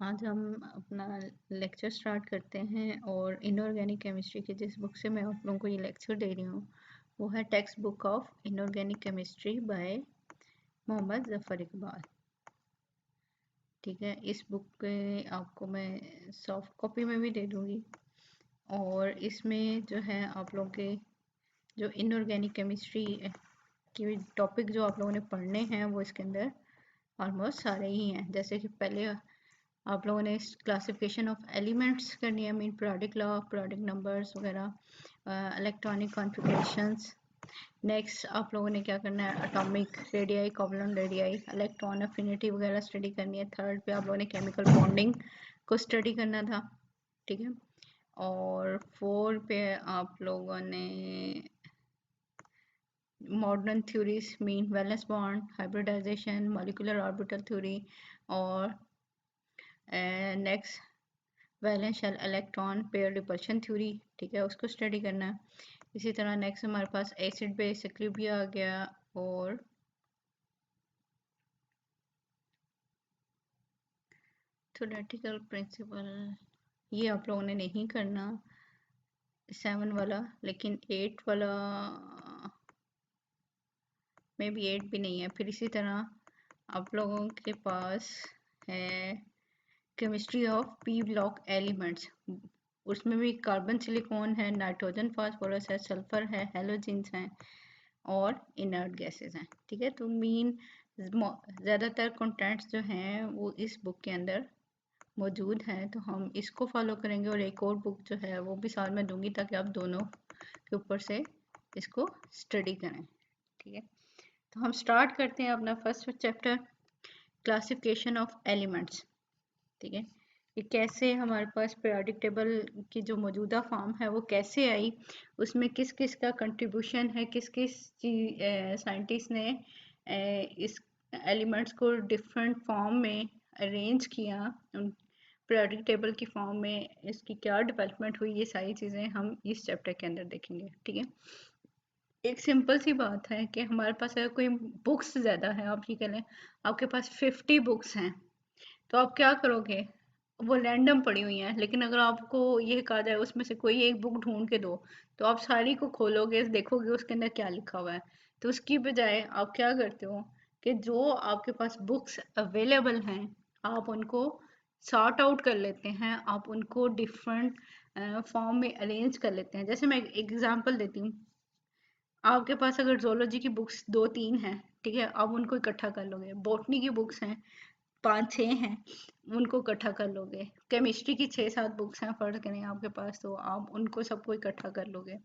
आज हम अपना लेक्चर स्टार्ट करते हैं और इनऑर्गेनिक केमिस्ट्री की जिस बुक से मैं आप लोगों को ये लेक्चर दे रही हूँ वो है textbook of inorganic chemistry by Mohammad Zafar Iqbal. ठीक है, इस बुक के आपको मैं सॉफ्ट कॉपी में भी दे दूँगी और इसमें जो है आप लोगों के जो इनऑर्गेनिक केमिस्ट्री की टॉपिक जो आप लोगों ने पढ़ने हैं वो इसके अंदर ऑलमोस्ट सारे ही हैं। जैसे कि पहले आप लोगों ने क्लासिफिकेशन ऑफ एलिमेंट्स करनी है, mean periodic law, periodic numbers वगैरह, इलेक्ट्रॉनिक कॉन्फ़िगरेशंस। नेक्स्ट आप लोगों ने क्या करना है, atomic radii, covalent radii, electron affinity वगैरह स्टडी करनी है। थर्ड पे आप लोगों ने केमिकल बॉन्डिंग को स्टडी करना था। ठीक है, और फोर्थ पे आप लोगों ने modern theories mean valence bond, hybridisation, molecular orbital theory और next valence shell electron pair repulsion theory. ठीक है, उसको स्टडी करना है। इसी तरह नेक्स्ट हमारे पास एसिड बेस इक्विलिब्रियम आ गया और थ्योरेटिकल प्रिंसिपल, ये आप लोगों ने नहीं करना 7 वाला, लेकिन 8 वाला में भी 8 भी नहीं है। फिर इसी तरह आप लोगों के पास है chemistry of P block elements, उसमें भी कार्बन सिलिकॉन है, नाइट्रोजन फास्फोरस है, सल्फर है, हेलोजेंस हैं और इनर्ट गैसेस हैं। ठीक है, तो मीन ज़्यादातर कंटेंट्स जो हैं वो इस बुक के अंदर मौजूद हैं, तो हम इसको फॉलो करेंगे। और एक और बुक जो है वो भी साथ में दूंगी ताकि आप दोनों के ऊपर से इसको स्टडी करें। ठीक है, तो हम स्टार्ट करते हैं अपना first chapter, classification of elements. ठीक है, कि कैसे हमारे पास पीरियोडिक टेबल की जो मौजूदा फॉर्म है वो कैसे आई, उसमें किस किस का कंट्रीब्यूशन है, किस किस साइंटिस्ट ने इस एलिमेंट्स को डिफरेंट फॉर्म में अरेंज किया, पीरियोडिक टेबल की फॉर्म में इसकी क्या डेवलपमेंट हुई, ये सारी चीज़ें हम इस चैप्टर के अंदर देखेंगे। ठीक है, एक सिंपल सी बात है कि हमारे पास अगर कोई बुक्स ज़्यादा है, आप ये कह लें आपके पास 50 बुक्स हैं, तो आप क्या करोगे, वो रैंडम पड़ी हुई हैं, लेकिन अगर आपको ये कहा जाए उसमें से कोई एक बुक ढूंढ के दो, तो आप सारी को खोलोगे, देखोगे उसके अंदर क्या लिखा हुआ है। तो उसकी बजाय आप क्या करते हो कि जो आपके पास बुक्स अवेलेबल हैं आप उनको सॉर्ट आउट कर लेते हैं, आप उनको डिफरेंट फॉर्म में अरेंज कर लेते हैं। जैसे मैं एक एग्जांपल देती हूँ, आपके पास अगर जोलॉजी की बुक्स 2-3 हैं, ठीक है, आप उनको इकट्ठा कर लोगे। बॉटनी की बुक्स हैं 5-6 हैं, उनको इकट्ठा कर लोगे। केमिस्ट्री की 6-7 बुक्स हैं फर्ज करें आपके पास, तो आप उनको सबको इकट्ठा कर लोगे।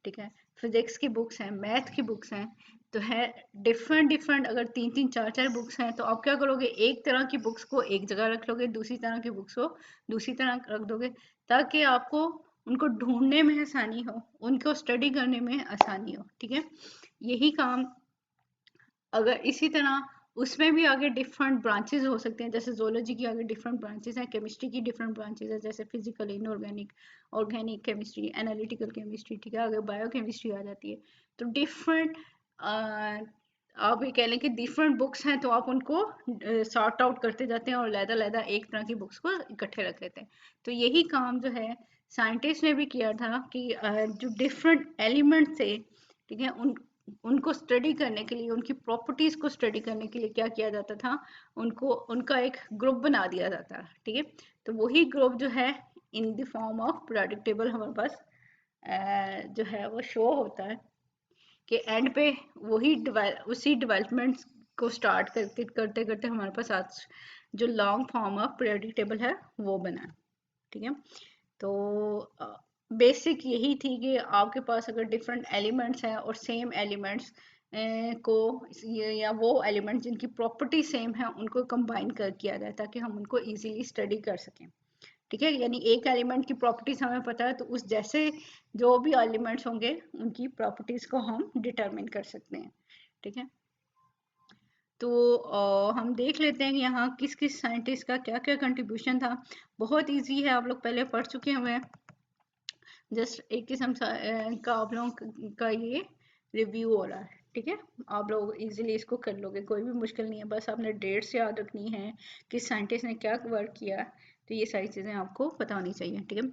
ठीक है, फिजिक्स की बुक्स हैं, मैथ की बुक्स हैं, तो है डिफरेंट डिफरेंट। अगर 3-3 4-4 बुक्स हैं तो आप क्या करोगे, एक तरह की बुक्स को एक जगह रख लोगे, दूसरी तरह की बुक्स को दूसरी तरह रख दोगे, ताकि आपको उनको ढूंढने में आसानी हो, उनको स्टडी करने में आसानी हो। ठीक है, यही काम अगर इसी तरह उसमें भी आगे डिफरेंट ब्रांचेस हो सकते हैं, जैसे जोलॉजी की आगे डिफरेंट ब्रांचेस हैं, केमिस्ट्री की डिफरेंट ब्रांचेस है, जैसे physical, inorganic, organic chemistry, analytical chemistry. ठीक है, आगे बायो केमिस्ट्री आ जाती है। तो डिफरेंट आप ये कह लें कि डिफरेंट बुक्स हैं, तो आप उनको सॉर्ट आउट करते जाते हैं और लहदा एक तरह की बुक्स को इकट्ठे रख लेते हैं। तो यही काम जो है साइंटिस्ट ने भी किया था कि जो डिफरेंट एलिमेंट थे, ठीक है, उनको स्टडी करने के लिए, उनकी प्रॉपर्टीज को स्टडी करने के लिए क्या किया जाता था, उनको उनका एक ग्रुप बना दिया जाता है। ठीक है, तो वही ग्रुप जो है in the form of periodic table हमारे पास जो है वो शो होता है कि एंड पे वही उसी डेवलपमेंट को स्टार्ट करते करते करते हमारे पास आज जो long form of periodic table है वो बना। ठीक है, तो बेसिक यही थी कि आपके पास अगर डिफरेंट एलिमेंट्स हैं और सेम एलिमेंट्स को या वो एलिमेंट्स जिनकी प्रॉपर्टी सेम है उनको कंबाइन कर किया जाए ताकि हम उनको इजीली स्टडी कर सकें। ठीक है, यानी एक एलिमेंट की प्रॉपर्टीज हमें पता है तो उस जैसे जो भी एलिमेंट्स होंगे उनकी प्रॉपर्टीज को हम डिटरमिन कर सकते हैं। ठीक है, तो हम देख लेते हैं कि यहाँ किस किस साइंटिस्ट का क्या क्या कंट्रीब्यूशन था। बहुत इजी है, आप लोग पहले पढ़ चुके हुए हैं, जस्ट एक किस्म का आप लोगों का ये रिव्यू हो रहा है। ठीक है, आप लोग इजीली इसको कर लोगे, कोई भी मुश्किल नहीं है, बस आपने डेट्स याद रखनी है कि साइंटिस्ट ने क्या वर्क किया, तो ये सारी चीज़ें आपको पता होनी चाहिए। ठीक है,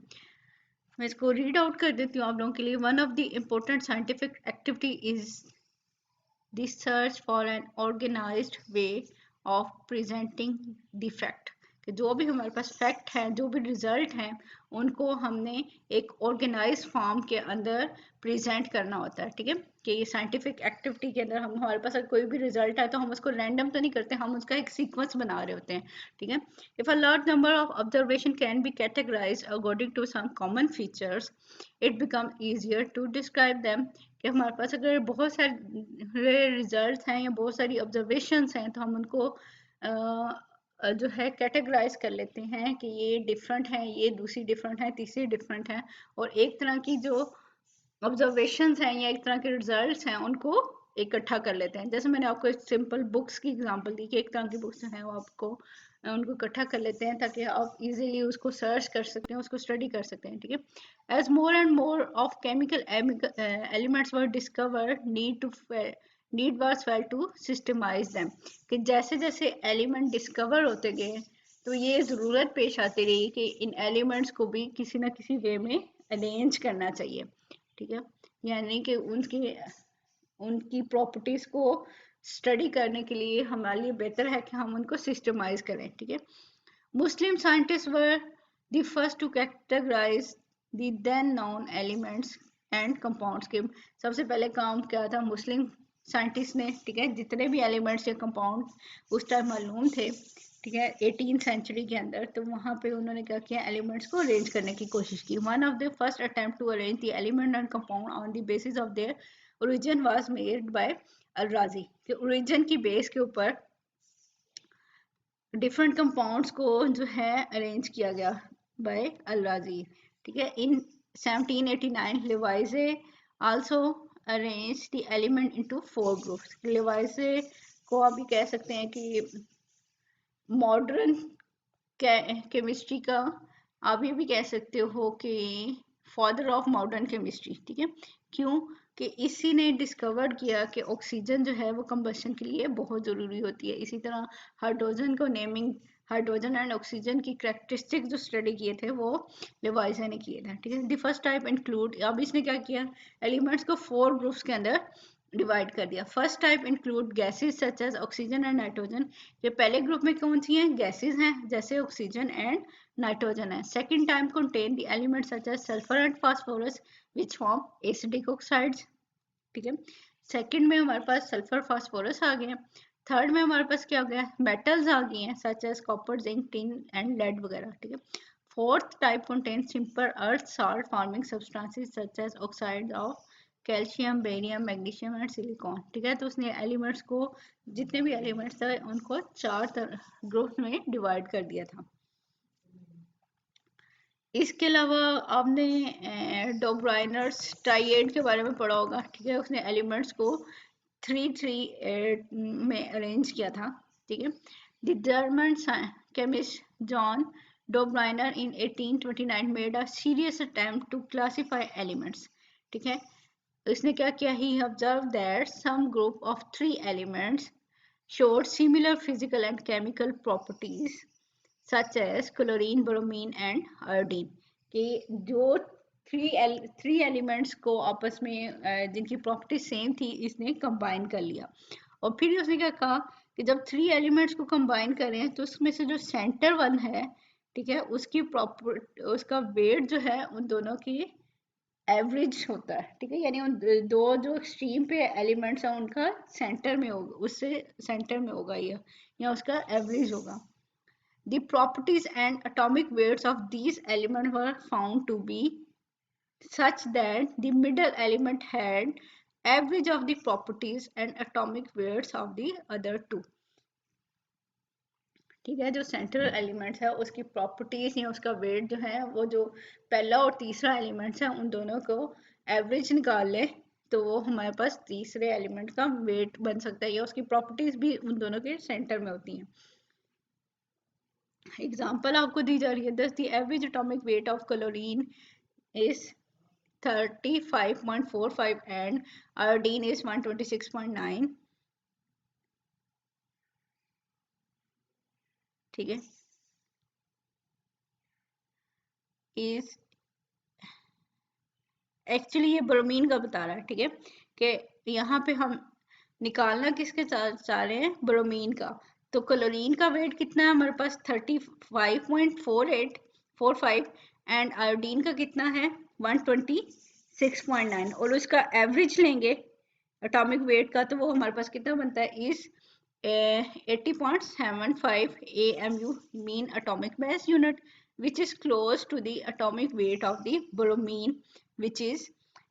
मैं इसको रीड आउट कर देती हूँ आप लोगों के लिए। One of the important scientific activity is the search for an organized way of presenting the fact, कि जो भी हमारे पास फैक्ट है, जो भी रिजल्ट हैं, उनको हमने एक ऑर्गेनाइज फॉर्म के अंदर प्रेजेंट करना होता है। ठीक है, कि ये साइंटिफिक एक्टिविटी के अंदर हम, हमारे पास अगर कोई भी रिजल्ट है तो हम उसको रैंडम तो नहीं करते, हम उसका एक सीक्वेंस बना रहे होते हैं। ठीक है, if a large number of observation can be categorized according to some common features, it become easier to describe them, कि हमारे पास अगर बहुत सारे रिजल्ट हैं या बहुत सारी ऑब्जर्वेशंस हैं तो हम उनको जो है कैटेगराइज कर लेते हैं कि ये डिफरेंट है, ये दूसरी डिफरेंट है, तीसरी डिफरेंट है, और एक तरह की जो ऑब्जर्वेशंस हैं या एक तरह के रिजल्ट्स हैं उनको इकट्ठा कर लेते हैं। जैसे मैंने आपको एक सिंपल बुक्स की एग्जांपल दी कि एक तरह की बुक्स हैं वो आपको उनको इकट्ठा कर लेते हैं ताकि आप इजीली उसको सर्च कर सकते हैं, उसको स्टडी कर सकते हैं। ठीक है, as more and more of chemical elements were discovered, need was felt to systemize them, कि जैसे जैसे एलिमेंट डिस्कवर होते गए तो ये ज़रूरत पेश आती रही कि इन एलिमेंट्स को भी किसी ना किसी वे में अरेंज करना चाहिए। ठीक है, यानी कि उनकी उनकी प्रॉपर्टीज को स्टडी करने के लिए हमारे लिए बेहतर है कि हम उनको सिस्टमाइज करें। ठीक है, Muslim scientist were the first to categorize the then known elements and compounds, के सबसे पहले काम क्या था मुस्लिम साइंटिस्ट ने। ठीक है, जितने भी एलिमेंट्स या कंपाउंड उस टाइम मालूम थे, ठीक है, 18th सेंचुरी के अंदर, तो वहाँ पे उन्होंने क्या किया, एलिमेंट्स को अरेंज करने की कोशिश की। One of the first attempt to arrange the element and compound on the basis of their origin was made by al-Razi, कि ओरिजिन की बेस के ऊपर डिफरेंट कंपाउंड्स को जो है अरेंज किया गया बाय अल-राजी। ठीक है, in 1789 Lavoisier also arrange the element into 4 groups. Lavoisier को आप भी कह सकते हैं कि मॉडर्न केमिस्ट्री का आप ये भी कह सकते हो कि फादर ऑफ मॉडर्न केमिस्ट्री। ठीक है, क्यों कि इसी ने डिस्कवर किया कि ऑक्सीजन जो है वो कंबशन के लिए बहुत ज़रूरी होती है। इसी तरह हाइड्रोजन को नेमिंग, हाइड्रोजन एंड ऑक्सीजन की करेक्टरिस्टिक जो स्टडी किए थे वो लिवाइजे ने किए थे। ठीक है, द फर्स्ट टाइप इंक्लूड, अब इसने क्या किया, एलिमेंट्स को 4 ग्रुप्स के अंदर डिवाइड कर दिया। First type include gases such as oxygen and nitrogen, ये पहले ग्रुप में कौन सी हैं, गैसेज हैं जैसे ऑक्सीजन एंड नाइट्रोजन है। Second type contain the elements such as sulphur and phosphorus which form acidic oxides. ठीक है, सेकंड में हमारे पास सल्फर फास्फोरस आ गए। थर्ड में हमारे पास क्या हो गया, मेटल्स आ गई हैं such as copper, zinc, tin and lead वगैरह। ठीक है, fourth type contain simple earth salt forming substances such as oxide of calcium, barium, magnesium and silicon. ठीक है, तो उसने एलिमेंट्स को, जितने भी एलिमेंट्स थे उनको 4 ग्रुप में डिवाइड कर दिया था। इसके अलावा आपने डोब्राइनर्स ट्राइएड के बारे में पढ़ा होगा। ठीक है, उसने एलिमेंट्स को 3 में अरेंज किया था। ठीक है, the German chemist John Dobereiner in 1829 made a serious attempt to classify elements. ठीक है, इसने क्या किया, he observe that some group of 3 elements showed similar physical and chemical properties such as chlorine, bromine and iodine, कि जो three elements को आपस में जिनकी प्रॉपर्टी सेम थी इसने कंबाइन कर लिया। और फिर उसने क्या कहा कि जब 3 एलिमेंट्स को कंबाइन करें तो उसमें से जो सेंटर वन है, ठीक है, उसकी प्रॉपर, उसका वेट जो है उन दोनों की एवरेज होता है। ठीक है, यानी उन दो जो एक्सट्रीम पे एलिमेंट्स हैं उनका सेंटर में होगा, उससे सेंटर में होगा ये, या उसका एवरेज होगा। The properties and atomic weights of these elements were found to be such that the middle element had average of the properties and atomic weights of the other two. ठीक है, जो central elements है उसकी properties या उसका wait जो है वो जो पहला और तीसरा एलिमेंट्स है उन दोनों को एवरेज निकाल ले तो वो हमारे पास तीसरे एलिमेंट का वेट बन सकता है, या उसकी प्रॉपर्टीज भी उन दोनों के सेंटर में होती हैं। एग्जाम्पल आपको दी जा रही है, दस the average atomic weight of chlorine is 35.45 and iodine is 126.9. ठीक है, इज एक्चुअली ये ब्रोमीन का बता रहा है। ठीक है, कि यहाँ पे हम निकालना किसके चाह रहे हैं, ब्रोमीन का। तो क्लोरीन का वेट कितना है हमारे पास 35.4845 एंड आयोडीन का कितना है 126.9 और उसका एवरेज लेंगे एटॉमिक वेट का तो वो हमारे पास कितना बनता है is 80.75 AMU mean atomic mass unit which is close to the atomic weight of the bromine which is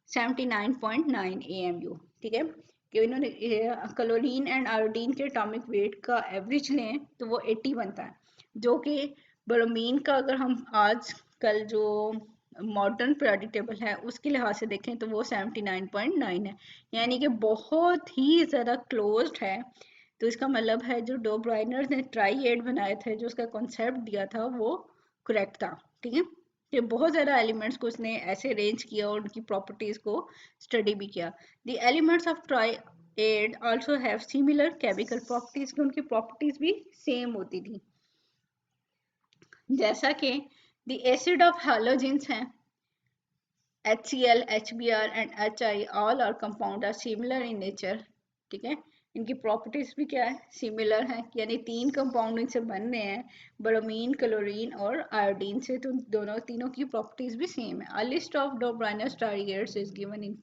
79.9 AMU। ठीक है, कि इन्होंने क्लोरीन एंड आयोडीन के एटॉमिक वेट का एवरेज लें तो वो 80 बनता है, जो कि ब्रोमीन का अगर हम आज कल जो मॉडर्न पीरियोडिक टेबल है उसके लिहाज से देखें तो वो 79.9 है, यानी कि बहुत ही ज़्यादा क्लोज्ड है। तो इसका मतलब है जो डो ब्राइनर ने ट्राई-एड बनाए थे, जो उसका कॉन्सेप्ट दिया था वो करेक्ट था। ठीक है, कि बहुत ज़्यादा एलिमेंट्स को उसने ऐसे अरेंज किया और उनकी प्रॉपर्टीज़ को स्टडी भी किया। The elements of try-add also have similar chemical properties, कि उनकी प्रॉपर्टीज़ भी सेम होती थी। जैसा कि द एसिड ऑफ हैलोजेंस हैं HCl, HBr and HI all are compound are similar in nature। ठीक है, इनकी प्रॉपर्टीज भी क्या है, सिमिलर है, यानी तीन कंपाउंड इनसे बन रहे हैं, ब्रोमीन, क्लोरीन और आयोडीन से, तो दोनों तीनों की प्रॉपर्टीज भी सेम है। A list of Dobereiner's triads is given in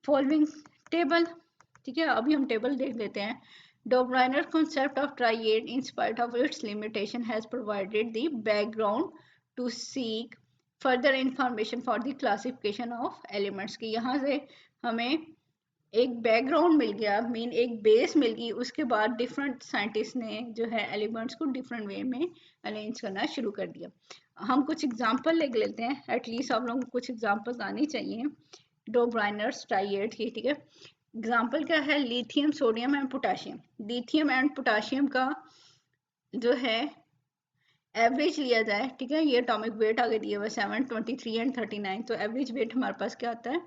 following table. ठीक है, अभी हम टेबल देख लेते हैं। Dobriner's concept of triad, in spite of its limitation, has provided the background to seek further information for the classification of elements। की यहाँ से हमें एक बैकग्राउंड मिल गया, मीन एक बेस मिल गई, उसके बाद डिफरेंट साइंटिस्ट ने जो है एलिमेंट्स को डिफरेंट वे में अरेंज करना शुरू कर दिया। हम कुछ एग्जांपल ले लेते हैं, एटलीस्ट आप लोगों को कुछ एग्जांपल्स आनी चाहिए डोब्राइनर्स ट्राइएड की। ठीक है, एग्जाम्पल क्या है, lithium, sodium and potassium. Lithium and potassium का जो है एवरेज लिया जाए, ठीक है, ये एटॉमिक वेट आगे दिए हुए 7, 23 एंड 39, तो एवरेज वेट हमारे पास क्या आता है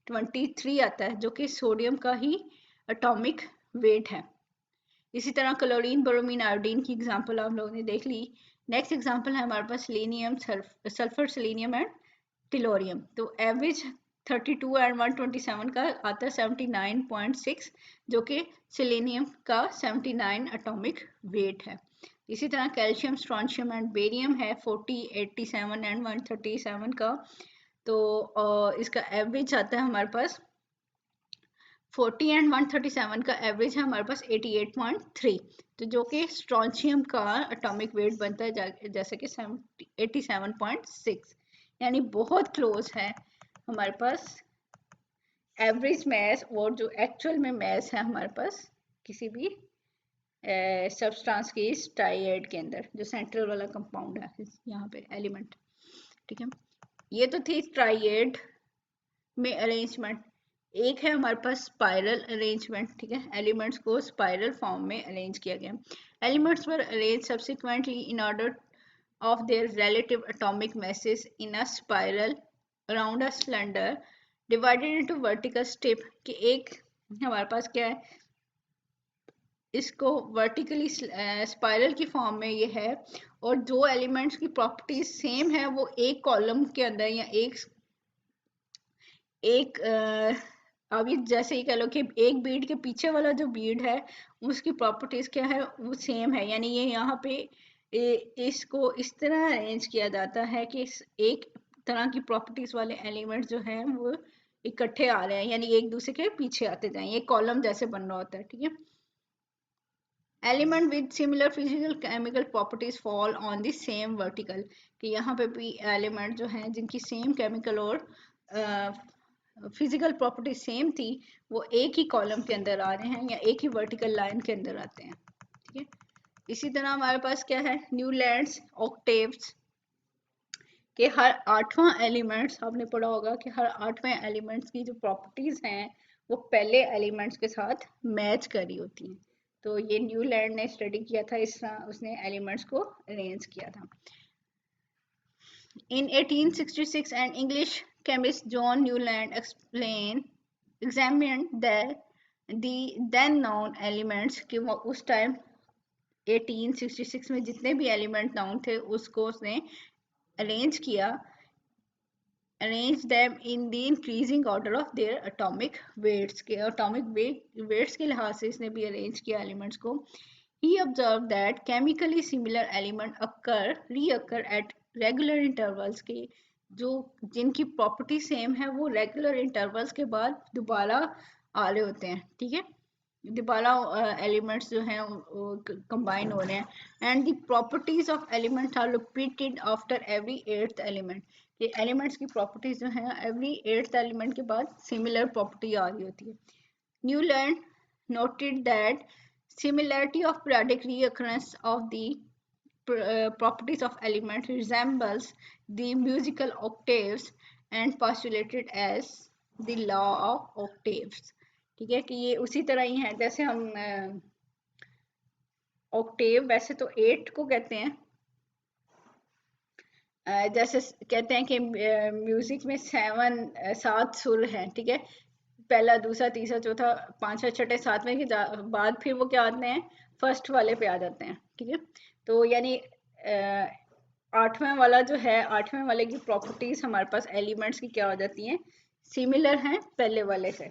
23 आता है, जो कि सोडियम का ही एटॉमिक वेट है। इसी तरह क्लोरीन, ब्रोमीन, आयोडीन की एग्जांपल आप लोगों ने देख ली। नेक्स्ट एग्जांपल है हमारे पास selenium, sulphur, selenium and tellurium. तो एवरेज 32 एंड 127 का आता है 79.6, जो कि सेलेनियम का 79 एटॉमिक वेट है। इसी तरह कैल्शियम, स्ट्रोंशियम एंड बेरियम है 40, 87 एंड 137 का, तो इसका एवरेज आता है हमारे पास 40 एंड 137 का एवरेज है हमारे पास 88.3, तो जो कि स्ट्रोंशियम का एटॉमिक वेट बनता है जैसे कि 87.6, यानी बहुत क्लोज है हमारे पास एवरेज मैस और जो एक्चुअल में मैस है हमारे पास किसी भी सब्सटेंस की ट्राइएड के अंदर, जो सेंट्रल वाला कंपाउंड है यहाँ पे एलिमेंट। ठीक है, ये तो थी ट्राइएड में अरेंजमेंट। एक है हमारे पास स्पाइरल अरेंजमेंट। ठीक है, एलिमेंट्स को स्पाइरल फॉर्म में अरेंज किया गया। Elements were arrange subsequently in order of their relative atomic masses in a spiral around a cylinder divided into vertical strip। कि एक हमारे पास क्या है, इसको वर्टिकली स्पाइरल की फॉर्म में ये है, और जो एलिमेंट्स की प्रॉपर्टीज सेम है वो एक कॉलम के अंदर या एक अब ये जैसे ही कह लो कि एक बीड के पीछे वाला जो बीड है उसकी प्रॉपर्टीज क्या है, वो सेम है, यानी ये यहाँ पे इसको इस तरह अरेंज किया जाता है कि एक तरह की प्रॉपर्टीज वाले एलिमेंट्स जो हैं वो इकट्ठे आ रहे हैं, यानी एक दूसरे के पीछे आते जाएं, ये कॉलम जैसे बन रहा होता है। ठीक है, element with similar physical chemical properties fall on the same vertical, कि यहाँ पे भी एलिमेंट जो हैं जिनकी सेम केमिकल और फिजिकल प्रॉपर्टी सेम थी, वो एक ही कॉलम के अंदर आ रहे हैं या एक ही वर्टिकल लाइन के अंदर आते हैं। ठीक है, इसी तरह हमारे पास क्या है, न्यूलैंड्स ऑक्टेव्स, कि हर आठवां एलिमेंट्स, आपने पढ़ा होगा कि हर आठवें एलिमेंट्स की जो प्रॉपर्टीज हैं वो पहले एलिमेंट्स के साथ मैच कर रही होती हैं। तो ये न्यूलैंड ने स्टडी किया था, इस तरह उसने एलिमेंट्स को अरेंज किया था। In 1866, an English chemist John Newland examined the then known elements कि वो उस टाइम 1866 में जितने भी एलिमेंट नाउन थे उसको उसने अरेंज किया, arrange them in the increasing order of their atomic weights के weights के लिहाज से इसने भी arrange किया elements को. He observed that chemically similar element reoccur at regular intervals के जो जिनकी property same है वो regular intervals के बाद दोबारा आ रहे होते हैं, ठीक है, दोबारा एलिमेंट्स जो हैं कंबाइन हो रहे हैं. And the properties of elements are repeated after every eighth element. ये एलिमेंट्स की प्रॉपर्टीज जो हैं एवरी एट्थ एलिमेंट के बाद सिमिलर प्रॉपर्टी आ रही होती है. Newland noted that similarity of periodic reoccurrence of the properties of elements resembles the musical octaves and postulated as the law of octaves. ठीक है कि ये उसी तरह ही है जैसे हम ऑक्टेव वैसे तो 8 को कहते हैं, जैसे कहते हैं कि म्यूजिक में 7 सुर हैं, ठीक है, पहला दूसरा तीसरा चौथा पांचवा छठे सातवें के बाद फिर वो क्या आते हैं फर्स्ट वाले पे आ जाते हैं, ठीक है. तो यानी आठवें वाला जो है आठवें वाले की प्रॉपर्टीज हमारे पास एलिमेंट्स की क्या हो जाती हैं, सिमिलर हैं पहले वाले से,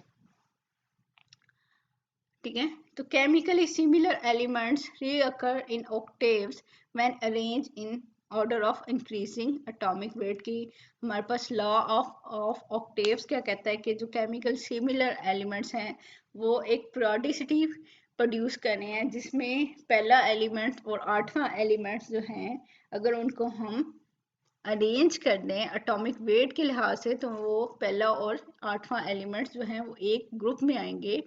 ठीक है. तो chemically similar elements reoccur in octaves when arrange in order of increasing atomic weight की हमारे पास लॉ ऑफ ऑक्टेव्स क्या कहता है कि जो केमिकल सिमिलर एलिमेंट्स हैं वो एक पीरियोडिसिटी प्रोड्यूस कर रहे हैं जिसमें पहला एलिमेंट और आठवां एलिमेंट्स जो हैं अगर उनको हम अरेंज कर दें एटॉमिक वेट के लिहाज से तो वो पहला और आठवां एलिमेंट्स जो हैं वो एक ग्रुप में आएंगे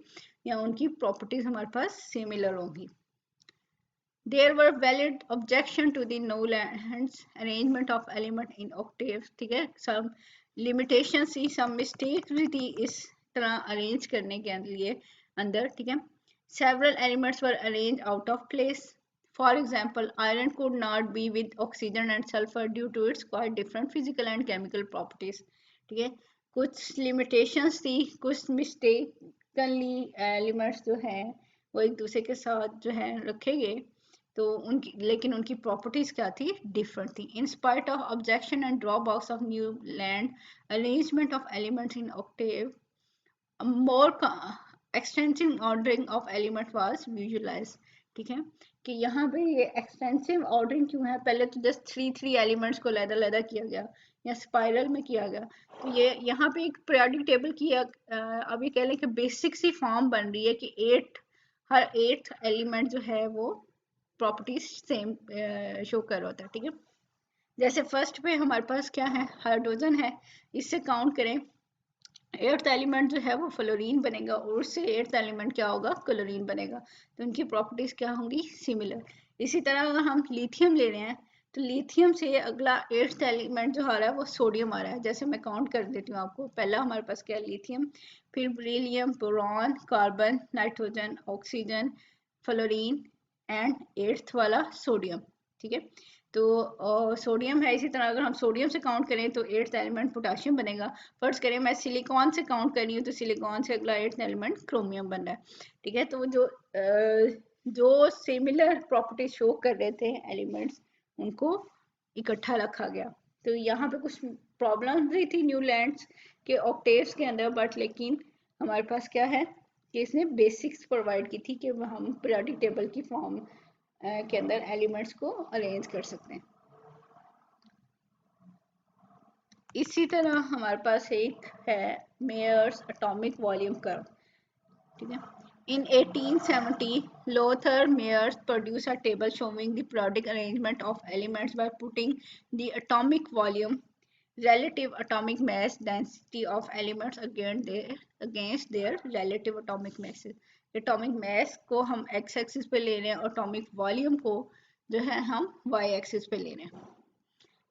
या उनकी प्रॉपर्टीज हमारे पास सिमिलर होंगी. There were valid objection to the Newland's arrangement of element in octaves, ठीक है, some limitations थी, some mistakes भी थी इस तरह arrange करने के लिए अंदर, ठीक है. Several elements were arranged out of place. For example, iron could not be with oxygen and sulfur due to its quite different physical and chemical properties, ठीक है. कुछ limitations थी, कुछ mistakenly elements जो हैं वो एक दूसरे के साथ जो है रखे गए तो उनकी लेकिन उनकी प्रॉपर्टीज क्या थी, डिफरेंट थी. In spite of objection and drawbacks of Newland arrangement of elements in octave more extensive ordering of element was visualized, ठीक है, कि यहाँ पे ये एक्सटेंसिव ऑर्डरिंग क्यों है, पहले तो जस्ट 3 एलिमेंट्स को लैदा किया गया या स्पाइरल में किया गया, तो ये यहाँ पे एक पीरियोडिक टेबल की अभी कह लें कि बेसिक सी फॉर्म बन रही है कि हर 8th एलिमेंट जो है वो प्रॉपर्टीज सेम शो कर रहा होता है, ठीक है. जैसे फर्स्ट पे हमारे पास क्या है, हाइड्रोजन है, इससे काउंट करें 8th एलिमेंट जो है वो फ्लोरीन बनेगा और उससे 8th एलिमेंट क्या होगा, क्लोरीन बनेगा, तो उनकी प्रॉपर्टीज क्या होंगी, सिमिलर. इसी तरह अगर हम लिथियम ले रहे हैं तो लिथियम से अगला 8th एलिमेंट जो आ रहा है वो सोडियम आ रहा है. जैसे मैं काउंट कर देती हूँ आपको, पहला हमारे पास क्या है, लिथियम, फिर beryllium, boron, carbon, nitrogen, oxygen, fluorine and 8th वाला सोडियम, ठीक है. तो सोडियम है, इसी तरह अगर हम सोडियम से काउंट करें तो 8th एलिमेंट पोटाशियम बनेगा. फर्स्ट करें मैं सिलिकॉन से काउंट कर रही हूँ तो सिलिकॉन से अगला 8th एलिमेंट क्रोमियम बन रहा है, ठीक है. तो जो सिमिलर प्रॉपर्टी शो कर रहे थे एलिमेंट्स उनको इकट्ठा रखा गया. तो यहाँ पे कुछ प्रॉब्लम भी थी न्यूलैंड्स के ऑक्टेव्स के अंदर, बट लेकिन हमारे पास क्या है कि इसने बेसिक्स प्रोवाइड की थी कि हम पीरियोडिक टेबल की फॉर्म के अंदर एलिमेंट्स को अरेंज कर सकते हैं. इसी तरह हमारे पास एक है मेयर्स एटॉमिक वॉल्यूम कर्व, ठीक है. In 1870, Lothar Meyer produced a table showing the periodic arrangement of elements by putting the atomic volume, relative atomic mass density of elements against their relative atomic masses. Atomic mass को हम x axis पे ले रहे हैं और atomic volume को जो है हम y एक्सिस पे ले रहे हैं,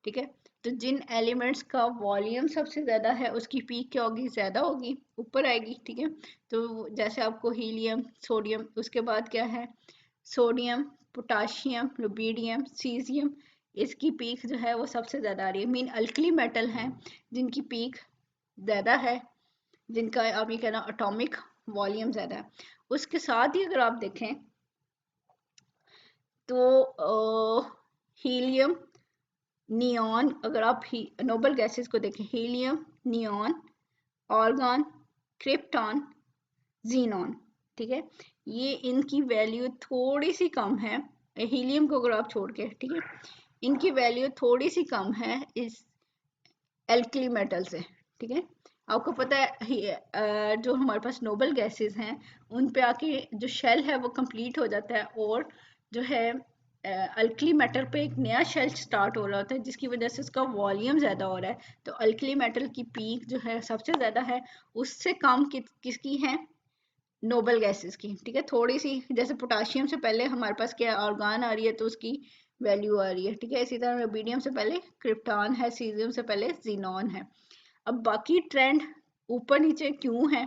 ठीक है. तो जिन एलिमेंट्स का वॉल्यूम सबसे ज़्यादा है उसकी पीक क्या होगी, ज़्यादा होगी, ऊपर आएगी, ठीक है. तो जैसे आपको हीलियम, सोडियम, उसके बाद क्या है सोडियम, पोटाशियम, रुबीडियम, सीजियम, इसकी पीक जो है वो सबसे ज़्यादा आ रही है। मीन अल्कली मेटल हैं जिनकी पीक ज़्यादा है, जिनका आप ये कहना एटॉमिक वॉल्यूम ज़्यादा है। उसके साथ ही अगर आप देखें तो हीलियम, नियॉन, अगर आप नोबल गैसेस को देखें, helium, neon, organ, krypton, xenon, ठीक है, ये इनकी वैल्यू थोड़ी सी कम है। हीलियम को अगर आप छोड़ के, ठीक है, इनकी वैल्यू थोड़ी सी कम है इस एल्कली मेटल से, ठीक है। आपको पता है जो हमारे पास नोबल गैसेस हैं उन पे आके जो शेल है वो कंप्लीट हो जाता है, और जो है अल्कली मेटल पे एक नया शेल स्टार्ट हो रहा होता है, जिसकी वजह से उसका वॉल्यूम ज़्यादा हो रहा है। तो अल्कली मेटल की पीक जो है सबसे ज़्यादा है, उससे कम किसकी है, नोबल गैसेस की, ठीक है। थोड़ी सी जैसे पोटाशियम से पहले हमारे पास क्या आर्गन आ रही है तो उसकी वैल्यू आ रही है, ठीक है। इसी तरह रुबिडियम से पहले क्रिप्टॉन है, सीजियम से पहले जीनॉन है। अब बाकी ट्रेंड ऊपर नीचे क्यों है,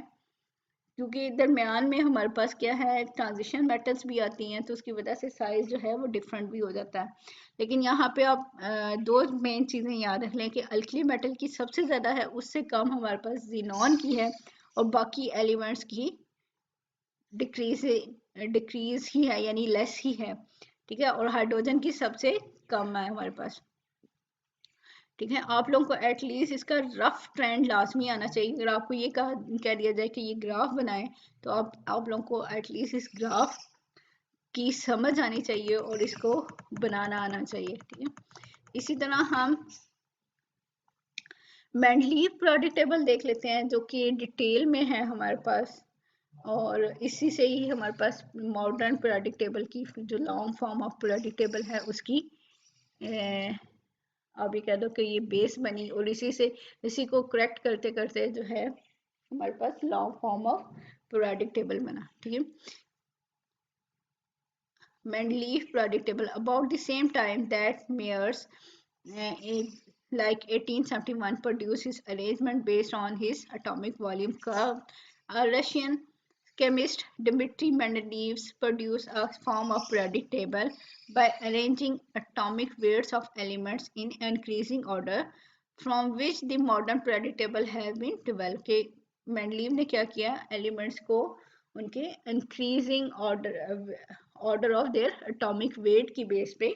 क्योंकि दरमियान में हमारे पास क्या है, ट्रांजिशन मेटल्स भी आती हैं, तो उसकी वजह से साइज जो है वो डिफरेंट भी हो जाता है। लेकिन यहाँ पे आप दो मेन चीज़ें याद रख लें कि अल्कली मेटल की सबसे ज़्यादा है, उससे कम हमारे पास जीनॉन की है, और बाकी एलिमेंट्स की डिक्रीज डिक्रीज ही है, यानी लेस ही है, ठीक है। और हाइड्रोजन की सबसे कम है हमारे पास, ठीक है। आप लोगों को एटलीस्ट इसका रफ ट्रेंड लाजमी आना चाहिए। अगर आपको ये कह दिया जाए कि ये ग्राफ बनाए, तो आप लोगों को एटलीस्ट इस ग्राफ की समझ आनी चाहिए और इसको बनाना आना चाहिए, ठीक है। इसी तरह हम मेंडलीव पीरियोडिक टेबल देख लेते हैं, जो कि डिटेल में है हमारे पास, और इसी से ही हमारे पास मॉडर्न पीरियोडिक टेबल की जो long form of periodic table है उसकी आप ये कह दो कि ये बेस बनी, और इसी को करेक्ट करते करते जो है हमारे पास long form of periodic table बना, ठीक है। Mendeleev periodic table about the same time that Mayer's like 1871 produced his arrangement based on his atomic volume curve. A Russian chemist Dmitry Mendeleev produced a form of periodic table by arranging atomic weights of elements in increasing order, from which the modern periodic table has been developed. Mendeleev ने क्या किया, elements को उनके increasing order of their atomic weight की base पे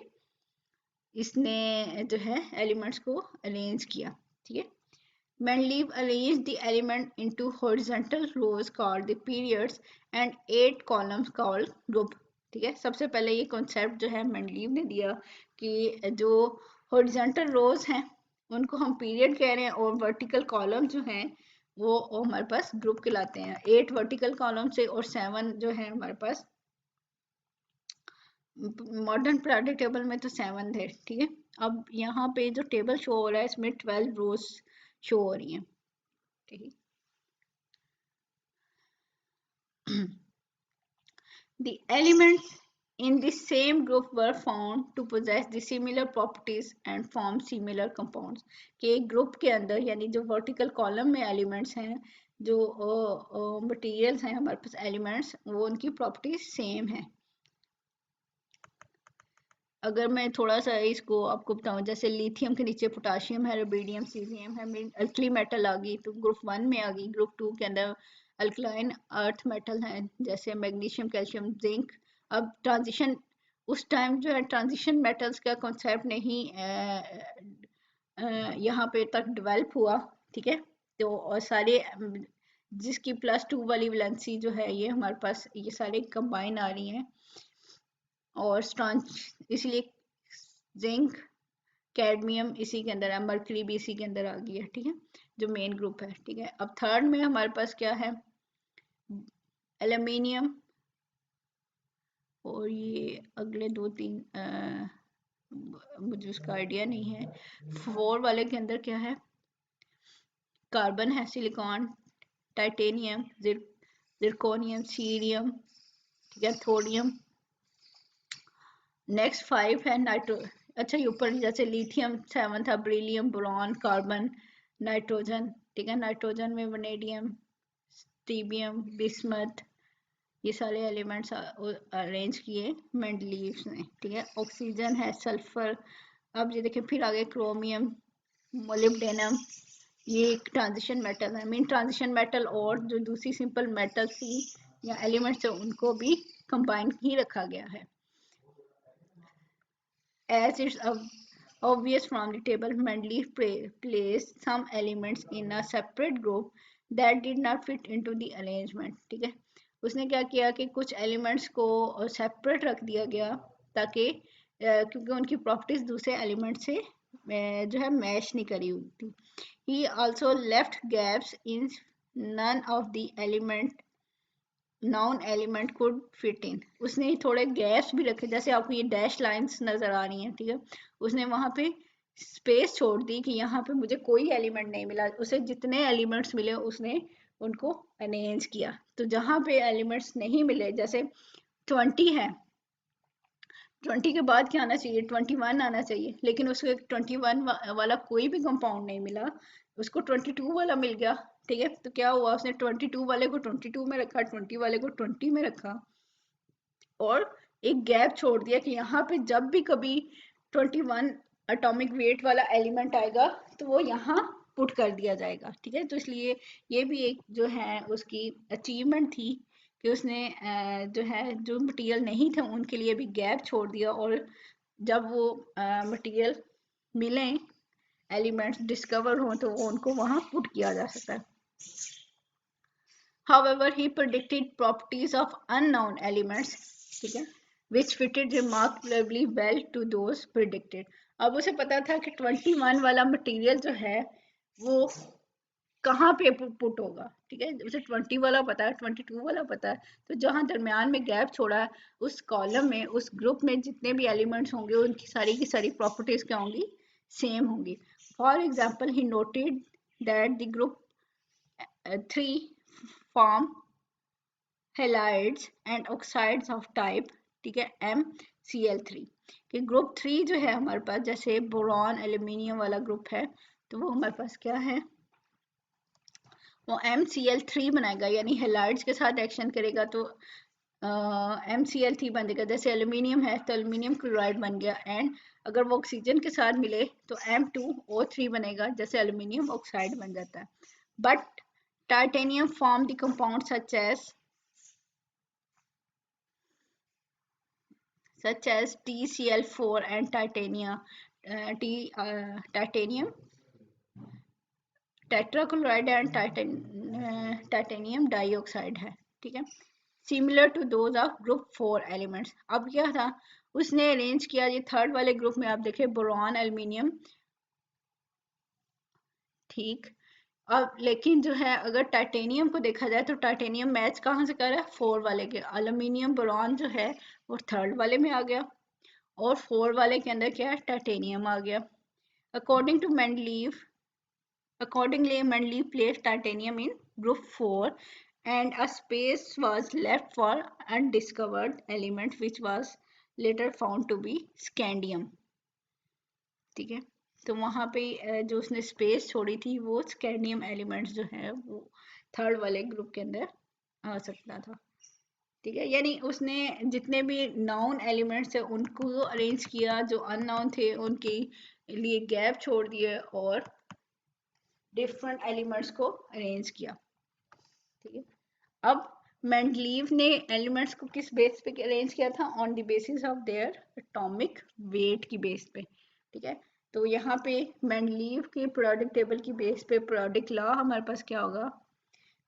इसने जो है एलिमेंट्स को अरेंज किया, ठीक है। Mendeleev arranged the element into horizontal rows called the periods and 8 columns called group, ठीक है। सबसे पहले ये कॉन्सेप्ट जो है मेंडलीव ने दिया कि जो हॉरिजॉन्टल रोज हैं उनको हम पीरियड कह रहे हैं, और वर्टिकल कॉलम जो हैं वो हमारे पास ग्रुप कहलाते हैं। 8 वर्टिकल कॉलम से और 7 जो है हमारे पास मॉडर्न पीरियोडिक टेबल में तो 7 थे, ठीक है। अब यहाँ पे जो टेबल शो हो रहा है इसमें 12 रोज शो हो रही हैं, ठीक है। The elements in the same group were found to possess the similar properties and form similar compounds, कि एक ग्रुप के अंदर यानी जो वर्टिकल कॉलम में एलिमेंट्स हैं, जो मटेरियल्स हैं हमारे पास एलिमेंट्स, वो उनकी प्रॉपर्टीज सेम है। अगर मैं थोड़ा सा इसको आपको बताऊं, जैसे लिथियम के नीचे पोटाशियम है, रुबिडियम, सीजियम है, अल्कली मेटल आ गई तो ग्रुप 1 में आ गई। ग्रुप 2 के अंदर अल्कलाइन अर्थ मेटल हैं जैसे मैग्नीशियम, कैल्शियम, जिंक। अब ट्रांजिशन उस टाइम जो है ट्रांजिशन मेटल्स का कॉन्सेप्ट नहीं यहाँ पे तक डेवलप हुआ, ठीक है। तो और सारे जिसकी +2 वाली वैलेंसी जो है ये हमारे पास ये सारे कंबाइन आ रही हैं, और स्ट्रॉन्च इसलिए जिंक, कैडमियम इसी के अंदर है, मरकरी भी इसी के अंदर आ गई है, ठीक है, जो मेन ग्रुप है, ठीक है। अब थर्ड में हमारे पास क्या है, एल्यूमिनियम, और ये अगले 2-3 मुझे उसका आइडिया नहीं है। 4 वाले के अंदर क्या है, कार्बन है, सिलिकॉन, टाइटेनियम, जिरकोनियम, सीरियम, ठीक है, थोडियम। नेक्स्ट 5 है नाइट्रो, अच्छा ये ऊपर जैसे लिथियम 7 था, बेरिलियम, बोरॉन, कार्बन, नाइट्रोजन, ठीक है। नाइट्रोजन में वनेडियम, स्ट्रीबियम, बिस्मथ, ये सारे एलिमेंट्स अरेंज किए मेंडलीव्स ने, ठीक है। ऑक्सीजन है, सल्फर, अब ये देखिए फिर आगे क्रोमियम, मोलिब्डेनम, ये एक ट्रांजिशन मेटल है। मीन ट्रांजिशन मेटल और जो दूसरी सिंपल मेटल थी या एलिमेंट्स है उनको भी कंबाइन ही रखा गया है। As it's obvious from the table, Mendeleev placed some elements in a separate group that did not fit into the arrangement. ठीक है, उसने क्या किया कि कुछ एलिमेंट्स को सेपरेट रख दिया गया ताकि क्योंकि उनकी प्रॉपर्टीज दूसरे एलिमेंट से जो है मैच नहीं करी हुई थी। He also left gaps in none of the element non element could fit in. उसने थोड़े गैप्स भी रखे, जैसे आपको ये डैश लाइंस नजर आ रही हैं, ठीक है, उसने वहां पे स्पेस छोड़ दी कि यहाँ पे मुझे कोई एलिमेंट नहीं मिला। उसे जितने एलिमेंट्स मिले उसने उनको अरेंज किया। तो जहाँ पे एलिमेंट्स नहीं मिले, जैसे 20 है, 20 के बाद क्या आना चाहिए, 21 आना चाहिए, लेकिन उसको 21 वाला कोई भी कंपाउंड नहीं मिला, उसको 22 वाला मिल गया। ठीक है, तो क्या हुआ, उसने 22 वाले को 22 में रखा, 20 वाले को 20 में रखा, और एक गैप छोड़ दिया कि यहाँ पे जब भी कभी 21 एटॉमिक वेट वाला एलिमेंट आएगा तो वो यहाँ पुट कर दिया जाएगा। ठीक है, तो इसलिए ये भी एक जो है उसकी अचीवमेंट थी कि उसने जो है जो मटेरियल नहीं थे उनके लिए भी गैप छोड़ दिया, और जब वो मटेरियल मिले, एलिमेंट्स डिस्कवर हो, तो वो उनको वहां पुट किया जा सकता है। However, he predicted properties of unknown elements, ठीक है, which fitted remarkably well to those predicted. अब उसे पता था कि 21 वाला मटेरियल जो है वो कहाँ पे पुट होगा। ठीक है, उसे 20 वाला पता है, 22 वाला पता है, तो जहां दरमियान में गैप छोड़ा है उस कॉलम में, उस ग्रुप में जितने भी एलिमेंट्स होंगे उनकी सारी की सारी प्रॉपर्टीज क्या होंगी, सेम होंगी। For example, he noted that the group 3 form halides and oxides of type, ठीक है, MCl3 कि ग्रुप 3 जो है हमारे पास, जैसे बोरॉन एल्यूमिनियम वाला ग्रुप है, तो वो हमारे पास क्या है, वो MCl3 बनाएगा, यानी हेलाइड्स के साथ एक्शन करेगा तो MCl3 बनेगा। जैसे एल्यूमिनियम है तो एल्यूमिनियम क्लोराइड बन गया, एंड अगर वो ऑक्सीजन के साथ मिले तो M2O3 बनेगा, जैसे एल्यूमिनियम ऑक्साइड बन जाता है। But titanium form the compound such as TCl4 and titanium tetrachloride and titanium dioxide है। ठीक है, similar to those of group 4 elements. अब क्या था, उसने अरेंज किया, ये थर्ड वाले ग्रुप में आप देखें बोरॉन एल्यूमिनियम, ठीक। अब लेकिन जो है अगर टाइटेनियम को देखा जाए तो टाइटेनियम मैच कहाँ से कर रहा है, 4 वाले के। एल्यूमिनियम बोरॉन जो है वो थर्ड वाले में आ गया, और 4 वाले के अंदर क्या है, टाइटेनियम आ गया। According to Mendeleev Accordingly, Mendeleev placed titanium in group 4, and a space was left for undiscovered element which was later found to be scandium. ठीक है, तो वहां पे जो उसने स्पेस छोड़ी थी वो स्कैंडियम एलिमेंट्स जो है वो थर्ड वाले ग्रुप के अंदर आ सकता था। ठीक है, यानी उसने जितने भी नाउन एलिमेंट्स है उनको अरेंज किया, जो अननाउन थे उनके लिए गैप छोड़ दिए, और डिफरेंट एलिमेंट्स को अरेंज किया। ठीक है, अब मेंडलीव ने एलिमेंट्स को किस बेस पे अरेंज किया था, on the basis of their atomic weight की बेस पे। ठीक है, तो यहाँ पे मेंडलीव के पीरियोडिक टेबल की बेस पे पीरियोडिक लॉ हमारे पास क्या होगा,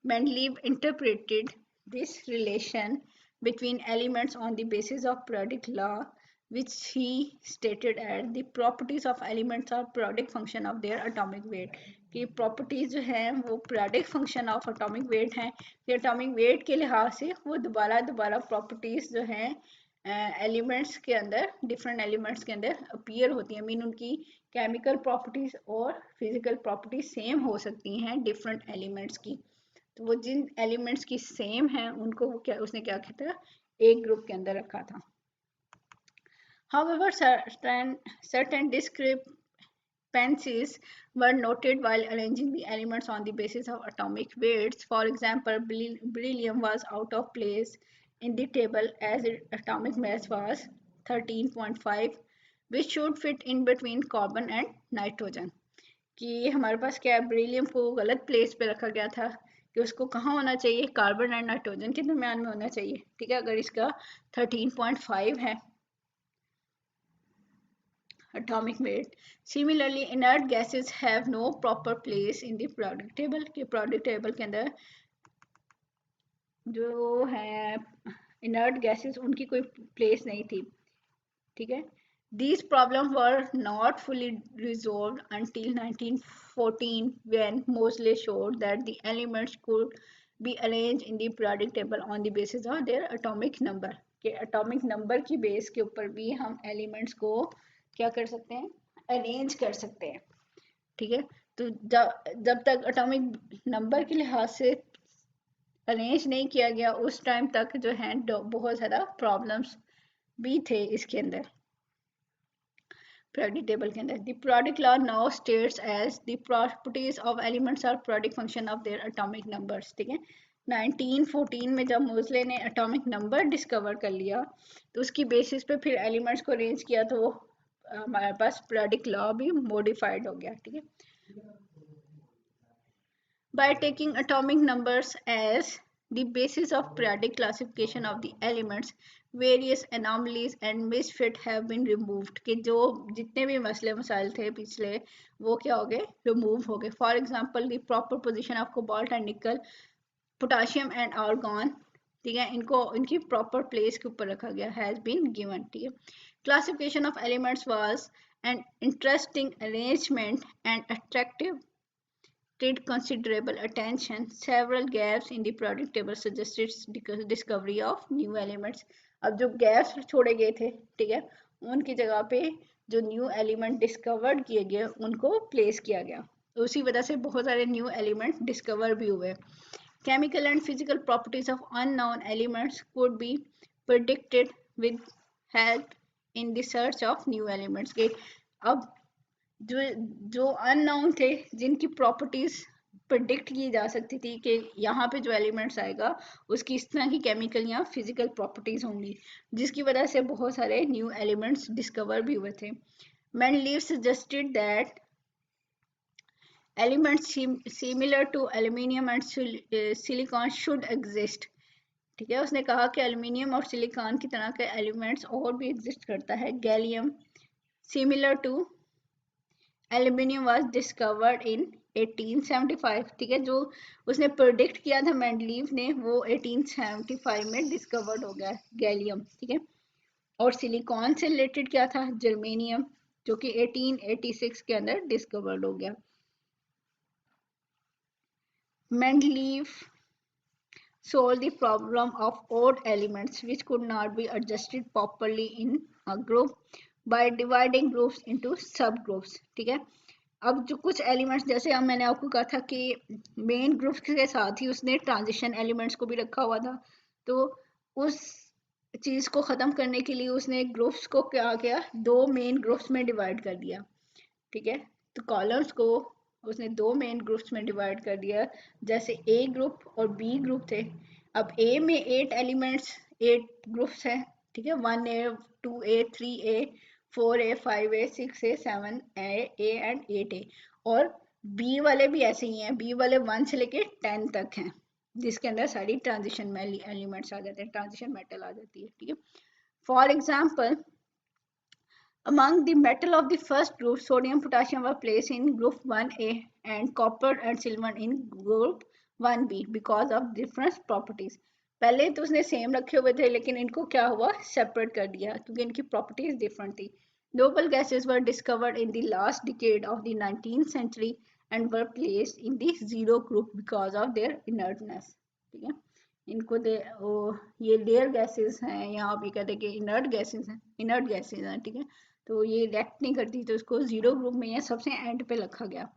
Mendeleev interpreted this relation between elements on the basis of periodic law, which he stated as the properties of elements are periodic function of their atomic weight। कि properties जो हैं वो periodic function of atomic weight हैं, कि atomic weight के लिहाज से वो दोबारा दोबारा properties जो हैं एलिमेंट्स के अंदर, डिफरेंट एलिमेंट्स के अंदर अपीयर होती हैं। मीन उनकी केमिकल प्रॉपर्टीज और फिजिकल प्रॉपर्टीज सेम हो सकती हैं डिफरेंट एलिमेंट्स की। तो वो जिन एलिमेंट्स की सेम है उनको वो क्या, उसने क्या किया था, एक ग्रुप के अंदर रखा था। However, certain discrepancies were noted while arranging the elements on the basis of atomic weights. For example, beryllium was out of place in the table as its atomic mass was 13.5, which should fit in between carbon and nitrogen. कि हमारे पास क्या है, beryllium को गलत place पे रखा गया था कि उसको कहाँ होना चाहिए, कार्बन एंड नाइट्रोजन के दरमियान में होना चाहिए। ठीक है, अगर इसका 13.5 है atomic weight. Similarly, inert gases have no proper place in the periodic table. कि periodic table के अंदर जो है inert gases उनकी कोई place नहीं थी। ठीक है, these problems were not fully resolved until 1914 when Moseley showed that the elements could be arranged in the periodic table on the basis of their atomic number. कि atomic number की base के ऊपर भी हम elements को क्या कर सकते हैं, अरेंज कर सकते हैं। ठीक है, तो जब तक एटॉमिक नंबर के लिहाज से अरेंज नहीं किया गया उस टाइम तक जो है बहुत ज़्यादा प्रॉब्लम्स भी थे इसके अंदर, periodic table के अंदर। The periodic law now states as the properties of elements are periodic function of their atomic numbers। ठीक है, 1914 में जब मोज़ले ने एटॉमिक नंबर डिस्कवर कर लिया तो उसकी बेसिस पे फिर एलिमेंट्स को अरेंज किया, तो हमारे पास periodic law भी मॉडिफाइड हो गया। ठीक है, by taking atomic numbers as the basis of periodic classification of the elements, various anomalies and misfit have been removed। कि जो जितने भी मसले मसाइल थे पिछले वो क्या हो गए, रिमूव हो गए। For example the proper position of cobalt and निकल, पोटाशियम एंड आर्गॉन, ठीक है, इनको इनकी प्रॉपर प्लेस के ऊपर रखा गया, हैज बीन गिवन। ठीक है, classification of elements was an interesting arrangement and attractive considerable attention. Several gaps in the periodic table suggested discovery of new elements। अब जो गैप्स छोड़े गए थे, ठीक है, उनकी जगह पे जो न्यू एलिमेंट डिस्कवर्ड किए गए उनको प्लेस किया गया, उसी वजह से बहुत सारे न्यू एलिमेंट डिस्कवर भी हुए। Chemical and physical properties of unknown elements could be predicted with help in the search of new elements। के अब जो जो अननोन थे, जिनकी प्रॉपर्टीज प्रिडिक्ट की जा सकती थी कि यहाँ पे जो एलिमेंट्स आएगा उसकी इस तरह की केमिकल या फिजिकल प्रॉपर्टीज होंगी, जिसकी वजह से बहुत सारे न्यू एलिमेंट्स डिस्कवर भी हुए थे। Mendeleev suggested that elements similar to aluminium and silicon should exist. ठीक है, उसने कहा कि एल्यूमिनियम और सिलिकॉन की तरह के एलिमेंट्स और भी एग्जिस्ट करता है। Gallium similar to aluminium was discovered in 1875। ठीक है, जो उसने प्रोडिक्ट किया था मेंडलीव ने वो 1875 में डिस्कवर्ड हो गया गैलियम। ठीक है, और सिलिकॉन से रिलेटेड क्या था, जर्मेनियम, जो कि 1886 के अंदर डिस्कवर्ड हो गया। Mendeleev solved the problem of odd elements which could not be adjusted properly in a group by dividing groups into subgroups। ठीक है, अब जो कुछ एलिमेंट्स, जैसे अब मैंने आपको कहा था कि मेन ग्रुप्स के साथ ही उसने ट्रांजिशन एलिमेंट्स को भी रखा हुआ था, तो उस चीज को खत्म करने के लिए उसने ग्रुप्स को क्या किया, दो मेन ग्रुप्स में डिवाइड कर दिया। ठीक है, तो कॉलम्स को उसने दो मेन ग्रुप्स में डिवाइड कर दिया, जैसे ए ग्रुप और बी ग्रुप थे। अब ए में 8 एलिमेंट्स, 8 ग्रुप्स हैं। ठीक है, 1A 2A 3A 4A 5A 6A 7A and 8A। और बी वाले भी ऐसे ही हैं, बी वाले 1 से लेके 10 तक हैं, जिसके अंदर सारी ट्रांजिशन में एलिमेंट्स आ जाते हैं, ट्रांजिशन मेटल आ जाती है। ठीक है, for example among the metal of the first group, sodium, potassium were placed in group 1A and copper and silver in group 1B because of different properties। पहले तो उसने सेम रखे हुए थे, लेकिन इनको क्या हुआ, सेपरेट कर दिया क्योंकि इनकी प्रॉपर्टीज डिफरेंट थी। Noble gases were discovered in the last decade of the 19th century and were placed in the zero group because of their inertness। ठीक है, इनको ये रेयर गैसेस हैं, यहाँ आप ये कहते हैं कि इनर्ट गैसेस हैं, इनर्ट गैसेस हैं। ठीक है, तो ये रिएक्ट नहीं करती, तो इसको जीरो ग्रुप में या सबसे एंड पे रखा गया।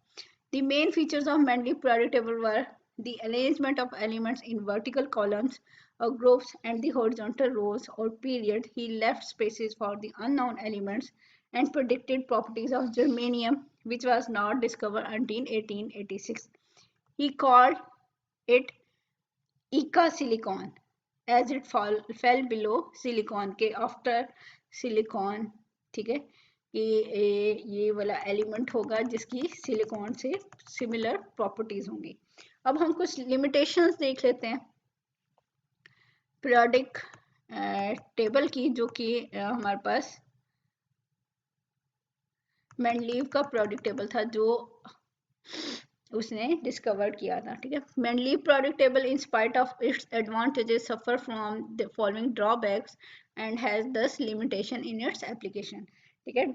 The main features of Mendeleev periodic table were the arrangement of elements in vertical columns or groups and the horizontal rows or period. He left spaces for the unknown elements and predicted properties of germanium, which was not discovered until 1886. He called it Eka silicon as it fell below silicon के after silicon। ठीक है, कि ये वाला element होगा जिसकी silicon से similar properties होंगी। अब हम कुछ लिमिटेशंस देख लेते हैं पीरियोडिक टेबल की, जो कि हमारे पास मेंडलीव का पीरियोडिक टेबल था जो उसने डिस्कवर किया था। ठीक है, Mendeleev periodic table in spite of its advantages suffer from the following drawbacks and has दस लिमिटेशन इन इट्स एप्लीकेशन। ठीक है,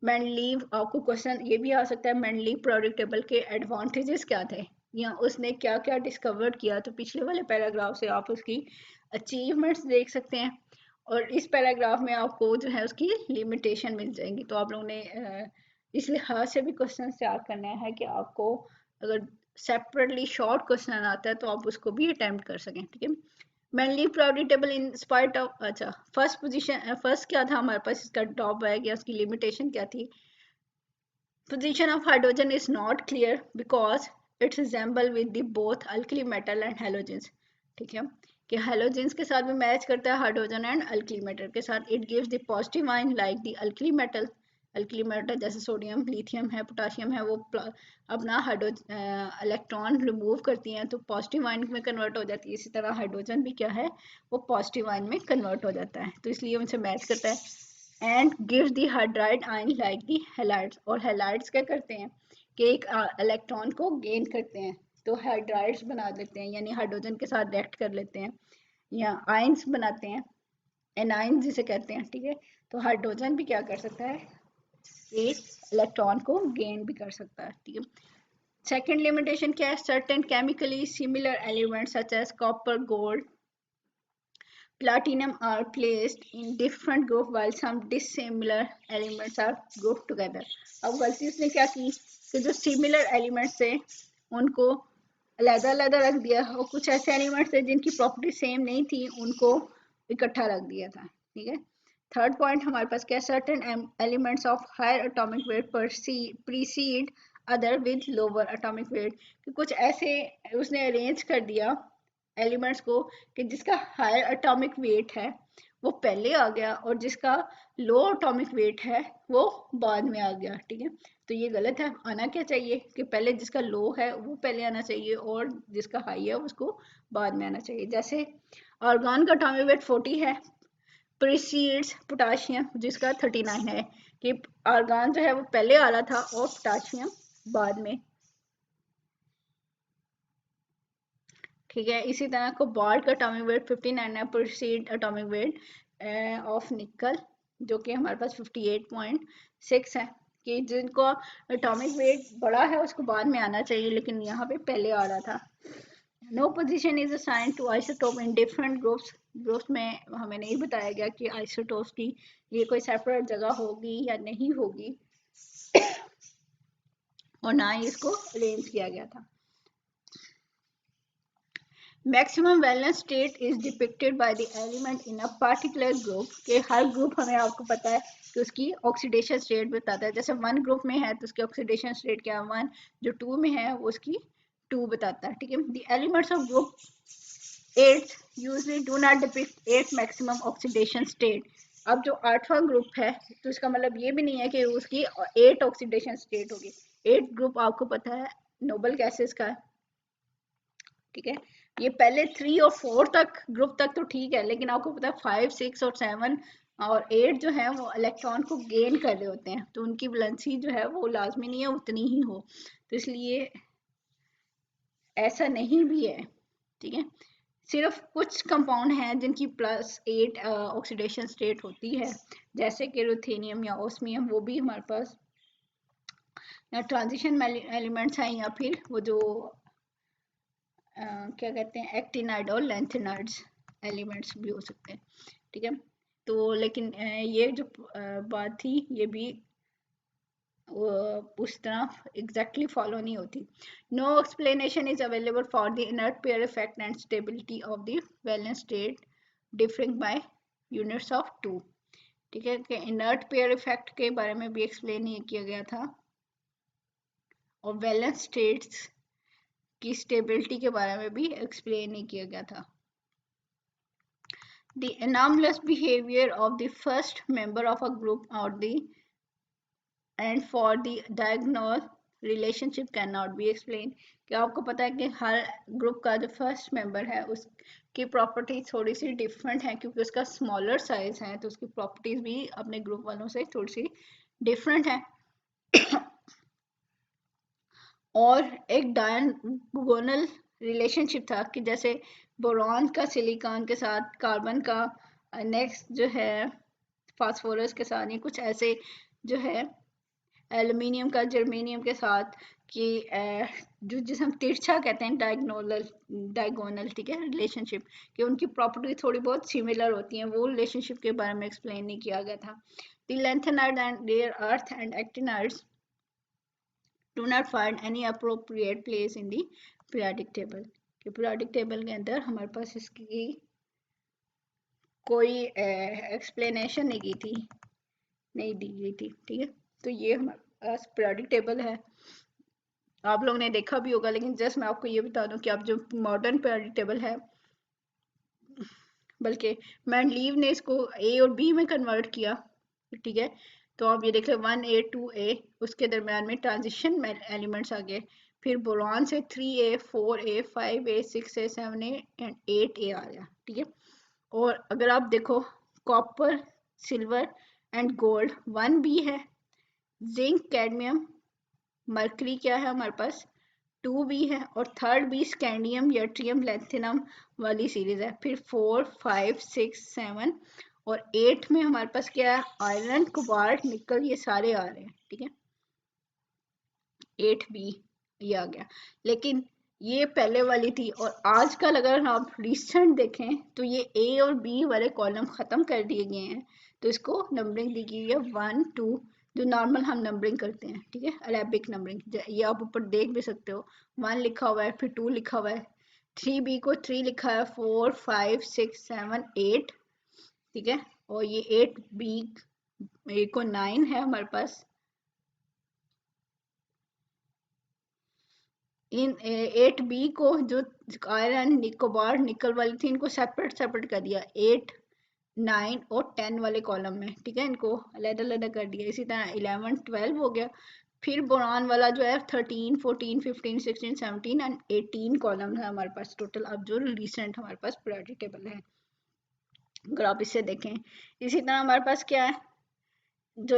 मेंडलीव, आपको क्वेश्चन ये भी आ सकता है मेंडलीव पीरियोडिक टेबल के एडवांटेजेस क्या थे या उसने क्या क्या डिस्कवर किया, तो पिछले वाले पैराग्राफ से आप उसकी अचीवमेंट्स देख सकते हैं और इस पैराग्राफ में आपको जो है उसकी लिमिटेशन मिल जाएंगी। तो आप लोगों ने इस लिहाज से भी क्वेश्चन तैयार करना है कि आपको अगर सेपरेटली शॉर्ट क्वेश्चन आता है तो आप उसको भी अटेम्प्ट कर सकें। ठीक है, mainly priority table in spite of, अच्छा फर्स्ट पोजीशन, फर्स्ट क्या था हमारे पास, इसका टॉप है या उसकी लिमिटेशन क्या थी? Position of hydrogen is not clear because it resemble with the both alkali metal and halogens। ठीक है, कि halogens के साथ भी मैच करता है हाइड्रोजन एंड अल्कली मेटल के साथ। It gives the positive ion like the alkali metal. Alkali metal जैसे सोडियम, लिथियम है, पोटाशियम है, वो अपना हाइड्रोजन इलेक्ट्रॉन रिमूव करती हैं तो पॉजिटिव आयन में कन्वर्ट हो जाती है। इसी तरह हाइड्रोजन भी क्या है, वो पॉजिटिव आयन में कन्वर्ट हो जाता है, तो इसलिए उनसे मैच करता है। And gives the hydride ion like the halides. और हैलाइड्स क्या करते हैं कि एक इलेक्ट्रॉन को गेन करते हैं तो हाइड्राइड्स बना देते हैं, यानी हाइड्रोजन के साथ रिएक्ट कर लेते हैं या आयंस बनाते हैं, एनायन जिसे कहते हैं। ठीक है, तो हाइड्रोजन भी क्या कर सकता है, एक इलेक्ट्रॉन को गेन भी कर सकता है। ठीक है, सेकेंड लिमिटेशन क्या है, certain chemically similar elements such as copper, gold, platinum are placed in different group while some dissimilar elements are grouped together। अब गलती उसने क्या की कि जो सिमिलर एलिमेंट्स थे उनको अलग अलग रख दिया और कुछ ऐसे एलिमेंट्स थे जिनकी प्रॉपर्टी सेम नहीं थी उनको इकट्ठा रख दिया था। ठीक है, थर्ड पॉइंट हमारे पास क्या, certain elements of higher atomic weight precede other with lower atomic weight, कि कुछ ऐसे उसने अरेंज कर दिया एलिमेंट्स को कि जिसका हायर एटॉमिक वेट है वो पहले आ गया और जिसका लो एटॉमिक वेट है वो बाद में आ गया। ठीक है, तो ये गलत है, आना क्या चाहिए कि पहले जिसका लो है वो पहले आना चाहिए और जिसका हाई है उसको बाद में आना चाहिए। जैसे आर्गन का एटॉमिक वेट 40 है, प्रीसीड्स पोटाशियम जिसका 39 है, कि आर्गन जो है वो पहले आ रहा था और पोटाशियम बाद में। ठीक है, इसी तरह कोबाल्ट का एटॉमिक वेट 59 है, प्रोसीड एटॉमिक वेट ऑफ निकल जो कि हमारे पास 58.6 है, कि जिनको एटॉमिक वेट बड़ा है उसको बाद में आना चाहिए लेकिन यहाँ पे पहले आ रहा था। No position is assign to isotope in different groups. Groups में हमें नहीं बताया गया कि आइसोटोप्स की ये कोई सेपरेट जगह होगी या नहीं होगी और ना ही इसको अरेंज किया गया था। Maximum valence state is depicted by the element in a particular group, के हर ग्रुप हमें आपको पता है कि उसकी ऑक्सीडेशन स्टेट बताता है। जैसे वन ग्रुप में है तो उसकी ऑक्सीडेशन स्टेट क्या है 1, जो 2 में है वो उसकी 2 बताता है। ठीक है, the elements of group 8 usually do not depict 8 maximum oxidation state. अब जो 8वां ग्रुप है तो इसका मतलब ये भी नहीं है कि उसकी 8 ऑक्सीडेशन स्टेट होगी। 8 ग्रुप आपको पता है नोबल गैसेस का है। ठीक है, ये पहले 3 और 4 तक ग्रुप तक तो ठीक है, लेकिन आपको पता है 5, 6 और 7 और 8 जो है वो इलेक्ट्रॉन को गेन कर रहे होते हैं तो उनकी वैलेंसी जो है वो लाजमी नहीं है उतनी ही हो, तो इसलिए ऐसा नहीं भी है। ठीक है, सिर्फ कुछ कंपाउंड हैं जिनकी +8 ऑक्सीडेशन स्टेट होती है, जैसे कि रुथेनियम या ओस्मियम, वो भी हमारे पास या ट्रांजिशन एलिमेंट्स हैं या फिर वो जो क्या कहते हैं एक्टिनाइड और लेंथेनाइड्स एलिमेंट्स भी हो सकते हैं। ठीक है, तो लेकिन ये जो बात थी ये भी उस तरह एग्जैक्टली फॉलो नहीं होती। No explanation is available for the inert pair effect and stability of the valence state differing by units of 2। ठीक है, कि इनर्ट पेयर इफेक्ट के बारे में भी एक्सप्लेन नहीं किया गया था और वैलेंस स्टेट्स की स्टेबिलिटी के बारे में भी एक्सप्लेन नहीं किया गया था। The anomalous behavior of the first member of a group or the and for the diagonal relationship can not be explain. कि आपको पता है कि हर ग्रुप का जो फर्स्ट मेंबर है उसकी प्रॉपर्टी थोड़ी सी डिफरेंट है, क्योंकि उसका स्मॉलर साइज है तो उसकी प्रॉपर्टीज भी अपने ग्रुप वालों से थोड़ी सी डिफरेंट है। और एक डायगोनल रिलेशनशिप था कि जैसे बोरॉन का सिलिकॉन के साथ, कार्बन का नेक्स्ट जो है फास्फोरस के साथ, ये कुछ ऐसे जो है एल्युमिनियम का जर्मेनियम के साथ, कि जो जिसे हम तिरछा कहते हैं डायगोनल, ठीक है, रिलेशनशिप, कि उनकी प्रॉपर्टी थोड़ी बहुत सिमिलर होती हैं, वो रिलेशनशिप के बारे में एक्सप्लेन नहीं किया गया था। The lanthanide and their earth and actinides do not find any appropriate place in the periodic table। कि periodic table के अंदर हमारे पास इसकी कोई एक्सप्लेनेशन नहीं की थी, नहीं दी गई थी, ठीक है। तो ये हमारे पास periodic table है, आप लोग ने देखा भी होगा, लेकिन जस्ट मैं आपको ये बता दूं कि अब जो मॉडर्न periodic table है, बल्कि मेंडलीव ने इसको ए और बी में कन्वर्ट किया, ठीक है। तो आप ये देख लें 1A 2A, उसके दरम्यान में ट्रांजिशन एलिमेंट्स आ गए, फिर बोरॉन से 3A 4A 5A 6A 7A and 8A आ गया, ठीक है। और अगर आप देखो copper, silver and gold 1B है, जिंक, कैडमियम, मरकरी क्या है हमारे पास 2B है, और थर्ड बी स्कैंडियम, यट्रियम, लैंथिनम वाली सीरीज है। फिर 4 5 6 7 और 8 में हमारे पास क्या है, आयरन, कोबाल्ट, निकल, ये सारे आ रहे हैं, ठीक है। 8B ये आ गया, लेकिन ये पहले वाली थी। और आजकल अगर आप रिसेंट देखें तो ये ए और बी वाले कॉलम खत्म कर दिए गए हैं, तो इसको नंबरिंग दी गई है 1 2, जो नॉर्मल हम नंबरिंग करते हैं, ठीक है, अरेबिक नंबरिंग। ये आप ऊपर देख भी सकते हो, 1 लिखा हुआ है, फिर 2 लिखा हुआ है, 3B को 3 लिखा है, 4 5 6 7 8, ठीक है। और ये 8B को 9 है हमारे पास। इन 8B को जो आयरन, कोबाल्ट, निकल वाली थी, इनको सेपरेट सेपरेट कर दिया 8 9 और 10 वाले कॉलम में, ठीक है, इनको अलग अलग कर दिया। इसी तरह 11 12 हो गया। फिर बोरान वाला जो है 13 14 15 16 17 एंड 18 कॉलम है हमारे पास टोटल, अब जो रिसेंट हमारे पास पीरियोडिक टेबल है, अगर आप इसे देखें। इसी तरह हमारे पास क्या है, जो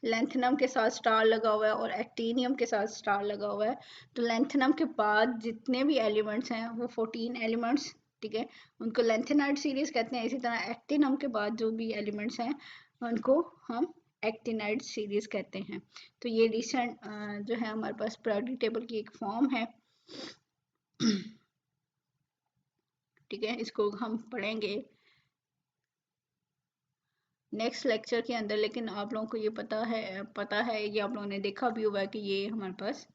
लेंथेनम के साथ स्टार लगा हुआ है और एक्टिनियम के साथ स्टार लगा हुआ है, तो लेंथेनम के बाद जितने भी एलिमेंट्स हैं वो 14 एलिमेंट्स, ठीक है, उनको लेंथेनाइड सीरीज कहते हैं। इसी तरह एक्टिनम के बाद जो भी एलिमेंट्स हैं उनको हम एक्टिनाइड सीरीज कहते हैं। तो ये रिसेंट जो है हमारे पास पीरियोडिक टेबल की एक फॉर्म है, ठीक है, इसको हम पढ़ेंगे नेक्स्ट लेक्चर के अंदर। लेकिन आप लोगों को ये पता है ये आप लोगों ने देखा भी हुआ है कि ये हमारे पास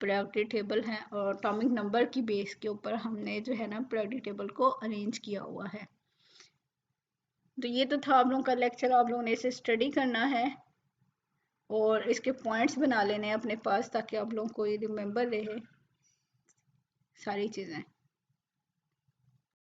पीरियोडिक टेबल है, और एटॉमिक नंबर की बेस के ऊपर हमने जो है ना पीरियोडिक टेबल को अरेंज किया हुआ है। तो ये तो था आप लोगों का लेक्चर, आप लोगों ने इसे स्टडी करना है और इसके पॉइंट्स बना लेने हैं अपने पास, ताकि आप लोगों को ये रिमेम्बर रहे सारी चीज़ें।